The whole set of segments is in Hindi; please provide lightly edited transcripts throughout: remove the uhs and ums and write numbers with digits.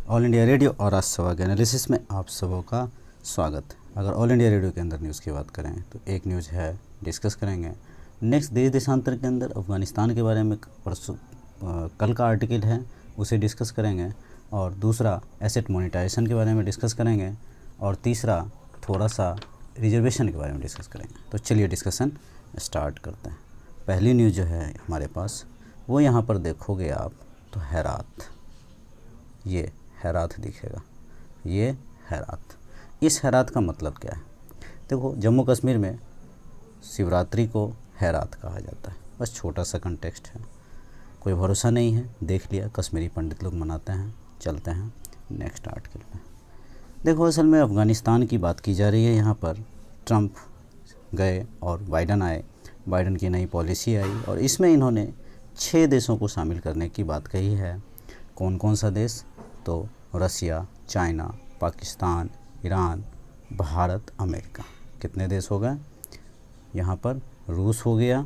ऑल इंडिया रेडियो और आज सभा के एनालिसिस में आप सबों का स्वागत। अगर ऑल इंडिया रेडियो के अंदर न्यूज़ की बात करें तो एक न्यूज़ है, डिस्कस करेंगे। नेक्स्ट देश देशांतर के अंदर अफ़गानिस्तान के बारे में परसों कल का आर्टिकल है, उसे डिस्कस करेंगे। और दूसरा एसेट मोनेटाइजेशन के बारे में डिस्कस करेंगे। और तीसरा थोड़ा सा रिजर्वेशन के बारे में डिस्कस करेंगे। तो चलिए डिस्कशन स्टार्ट करते हैं। पहली न्यूज़ जो है हमारे पास वो यहाँ पर देखोगे आप तो हेरात, ये हेरात दिखेगा, ये हेरात। इस हेरात का मतलब क्या है? देखो, जम्मू कश्मीर में शिवरात्रि को हेरात कहा जाता है। बस छोटा सा कंटेक्स्ट है, कोई भरोसा नहीं है, देख लिया, कश्मीरी पंडित लोग मनाते हैं। चलते हैं नेक्स्ट आर्टिकल में। देखो, असल में अफ़गानिस्तान की बात की जा रही है। यहाँ पर ट्रंप गए और बाइडन आए, बाइडन की नई पॉलिसी आई और इसमें इन्होंने 6 देशों को शामिल करने की बात कही है। कौन कौन सा देश? तो Russia, China, Pakistan, Iran, Bharat, America. कितने देश हो गए यहाँ पर? रूस हो गया,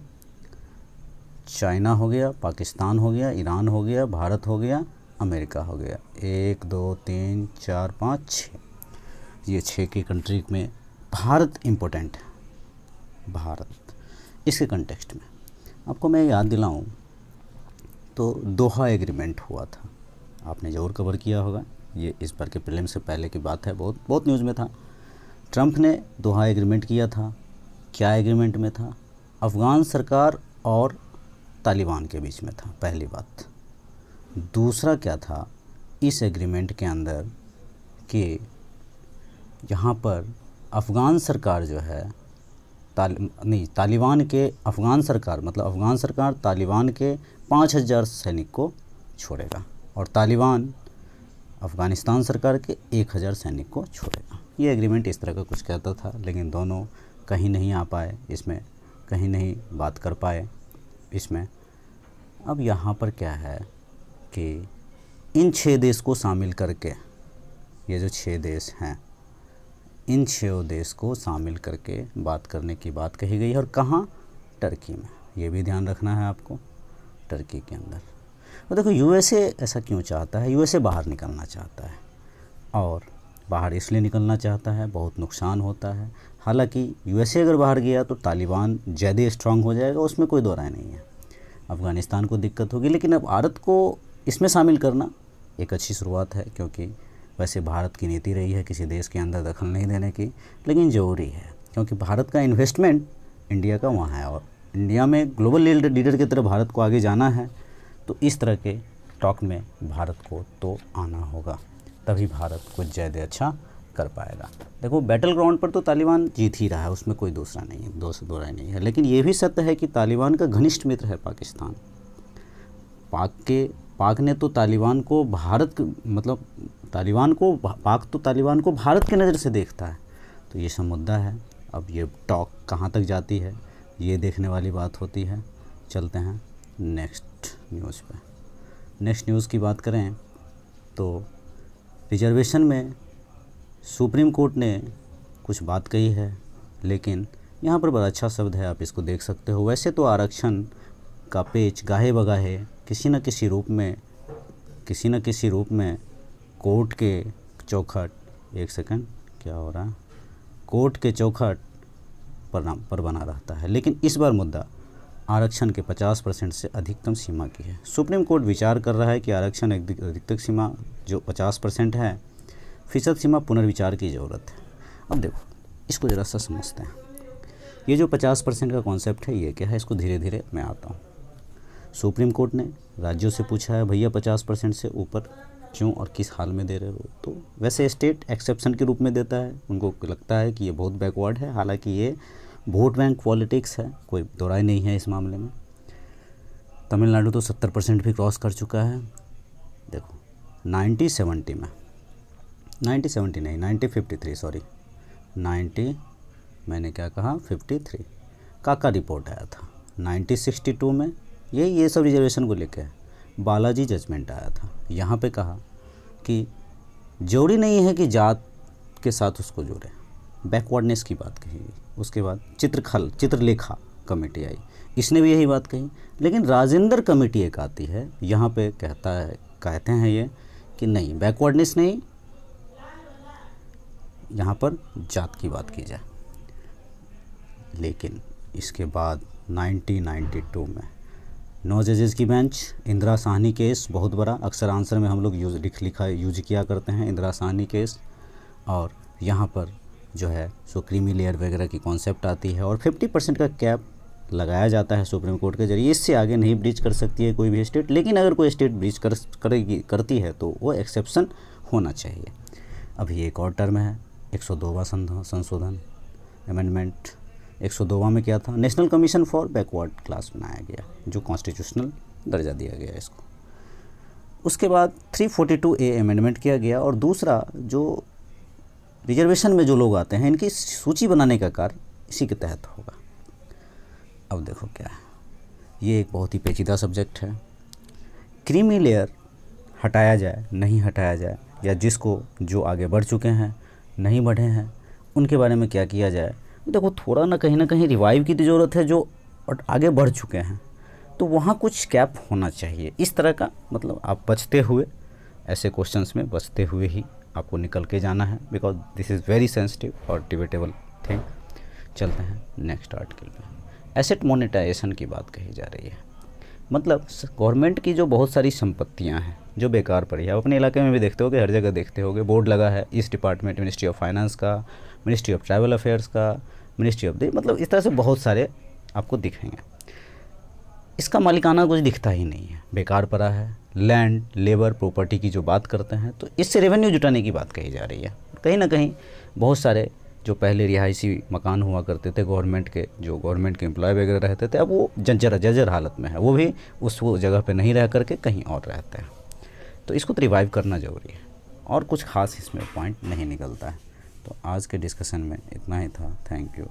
चाइना हो गया, पाकिस्तान हो गया, ईरान हो गया, भारत हो गया, अमेरिका हो गया। 1 2 3 4 5 6, ये 6 की कंट्री में भारत इम्पोर्टेंट है। भारत इसके कंटेक्स्ट में आपको मैं याद दिलाऊं तो दोहा एग्रीमेंट हुआ था, आपने ज़रूर कवर किया होगा। ये इस बार के प्रीलिम से पहले की बात है, बहुत न्यूज़ में था। ट्रंप ने दोहा एग्रीमेंट किया था। क्या एग्रीमेंट में था? अफ़गान सरकार और तालिबान के बीच में था, पहली बात। दूसरा क्या था इस एग्रीमेंट के अंदर कि यहाँ पर अफ़गान सरकार जो है तालिबान के अफ़गान सरकार मतलब अफ़गान सरकार तालिबान के 5000 सैनिक को छोड़ेगा और तालिबान अफ़गानिस्तान सरकार के 1000 सैनिक को छोड़ेगा। ये एग्रीमेंट इस तरह का कुछ कहता था, लेकिन दोनों कहीं नहीं आ पाए, इसमें कहीं नहीं बात कर पाए इसमें। अब यहाँ पर क्या है कि इन 6 देश को शामिल करके, ये जो 6 देश हैं, इन 6 देश को शामिल करके बात करने की बात कही गई है। और कहाँ? टर्की में। ये भी ध्यान रखना है आपको, टर्की के अंदर। और देखो, यूएसए ऐसा क्यों चाहता है? यूएसए बाहर निकलना चाहता है और बाहर इसलिए निकलना चाहता है, बहुत नुकसान होता है। हालांकि यूएसए अगर बाहर गया तो तालिबान ज़्यादा स्ट्रांग हो जाएगा, उसमें कोई दो राय नहीं है। अफ़गानिस्तान को दिक्कत होगी, लेकिन अब भारत को इसमें शामिल करना एक अच्छी शुरुआत है, क्योंकि वैसे भारत की नीति रही है किसी देश के अंदर दखल नहीं देने की, लेकिन ज़रूरी है क्योंकि भारत का इन्वेस्टमेंट इंडिया का वहाँ है और इंडिया में ग्लोबल लीडर की तरह भारत को आगे जाना है। तो इस तरह के टॉक में भारत को तो आना होगा, तभी भारत कुछ ज़्यादा अच्छा कर पाएगा। देखो, बैटल ग्राउंड पर तो तालिबान जीत ही रहा है, उसमें कोई दूसरा नहीं है, दो राय नहीं है। लेकिन ये भी सत्य है कि तालिबान का घनिष्ठ मित्र है पाकिस्तान। पाक ने तो तालिबान को पाक तो तालिबान को भारत के नज़र से देखता है। तो ये सब मुद्दा है। अब ये टॉक कहाँ तक जाती है, ये देखने वाली बात होती है। चलते हैं नेक्स्ट न्यूज़ पे। नेक्स्ट न्यूज़ की बात करें तो रिजर्वेशन में सुप्रीम कोर्ट ने कुछ बात कही है, लेकिन यहाँ पर बड़ा अच्छा शब्द है, आप इसको देख सकते हो। वैसे तो आरक्षण का पेच गाहे बगाहे किसी न किसी रूप में कोर्ट के चौखट, एक सेकंड, क्या हो रहा है, कोर्ट के चौखट पर बना रहता है। लेकिन इस बार मुद्दा आरक्षण के 50% से अधिकतम सीमा की है। सुप्रीम कोर्ट विचार कर रहा है कि आरक्षण अधिकतम सीमा जो 50% है, फीसद सीमा पुनर्विचार की ज़रूरत है। अब देखो, इसको ज़रा सा समझते हैं। ये जो 50% का कॉन्सेप्ट है, ये क्या है, इसको धीरे धीरे मैं आता हूँ। सुप्रीम कोर्ट ने राज्यों से पूछा है, भैया 50% से ऊपर क्यों और किस हाल में दे रहे हो? तो वैसे स्टेट एक्सेप्शन के रूप में देता है, उनको लगता है कि ये बहुत बैकवर्ड है। हालांकि ये वोट बैंक पॉलिटिक्स है, कोई दो राय नहीं है इस मामले में। तमिलनाडु तो 70% भी क्रॉस कर चुका है। देखो, 1953 मैंने क्या कहा, 53 का रिपोर्ट आया था। 1962 में ये सब रिजर्वेशन को लेकर बालाजी जजमेंट आया था। यहाँ पे कहा कि जरूरी नहीं है कि जात के साथ उसको जोड़े, बैकवर्डनेस की बात कही गई। उसके बाद चित्रलेखा कमेटी आई, इसने भी यही बात कही। लेकिन राजेंद्र कमेटी एक आती है, यहाँ पे कहते हैं ये कि नहीं, बैकवर्डनेस नहीं, यहाँ पर जात की बात की जाए। लेकिन इसके बाद 1992 में 9 जजेस की बेंच, इंदिरा साहनी केस बहुत बड़ा, अक्सर आंसर में हम लोग यूज किया करते हैं इंदिरा साहनी केस। और यहाँ पर जो है सो क्रीमी लेयर वगैरह की कॉन्सेप्ट आती है और 50% का कैप लगाया जाता है सुप्रीम कोर्ट के जरिए। इससे आगे नहीं ब्रीच कर सकती है कोई भी स्टेट, लेकिन अगर कोई स्टेट ब्रीच करती है तो वो एक्सेप्शन होना चाहिए। अभी एक और टर्म है 102वां संशोधन अमेंडमेंट। 102वां में क्या था, national commission for backward class बनाया गया, जो कॉन्स्टिट्यूशनल दर्जा दिया गया इसको। उसके बाद 342A अमेंडमेंट किया गया और दूसरा जो रिजर्वेशन में जो लोग आते हैं इनकी सूची बनाने का कार्य इसी के तहत होगा। अब देखो क्या है, ये एक बहुत ही पेचीदा सब्जेक्ट है। क्रीमी लेयर हटाया जाए नहीं हटाया जाए, या जिसको जो आगे बढ़ चुके हैं नहीं बढ़े हैं उनके बारे में क्या किया जाए। देखो थोड़ा ना कहीं रिवाइव की तो ज़रूरत है, जो आगे बढ़ चुके हैं तो वहाँ कुछ कैप होना चाहिए। इस तरह का मतलब आप बचते हुए, ऐसे क्वेश्चंस में बचते हुए ही आपको निकल के जाना है, because this is very sensitive और डिबेटेबल थिंग। चलते हैं नेक्स्ट आर्टिकल पे। एसेट मोनेटाइजेशन की बात कही जा रही है। मतलब गवर्नमेंट की जो बहुत सारी संपत्तियां हैं जो बेकार पड़ी है, आप अपने इलाके में भी देखते होगे, हर जगह देखते होगे, बोर्ड लगा है इस डिपार्टमेंट, मिनिस्ट्री ऑफ फाइनेंस का, मिनिस्ट्री ऑफ ट्रैवल अफेयर्स का, मिनिस्ट्री ऑफ मतलब इस तरह से बहुत सारे आपको दिखेंगे। इसका मालिकाना कुछ दिखता ही नहीं है, बेकार पड़ा है। लैंड, लेबर, प्रॉपर्टी की जो बात करते हैं तो इससे रेवेन्यू जुटाने की बात कही जा रही है। कहीं ना कहीं बहुत सारे जो पहले रिहायशी मकान हुआ करते थे गवर्नमेंट के, जो गवर्नमेंट के एम्प्लॉय वगैरह रहते थे, अब वो जर्जर हालत में है, वो भी उस वो जगह पे नहीं रह करके कहीं और रहते हैं। तो इसको तो रिवाइव करना ज़रूरी है और कुछ खास इसमें पॉइंट नहीं निकलता है। तो आज के डिस्कशन में इतना ही था। Thank you.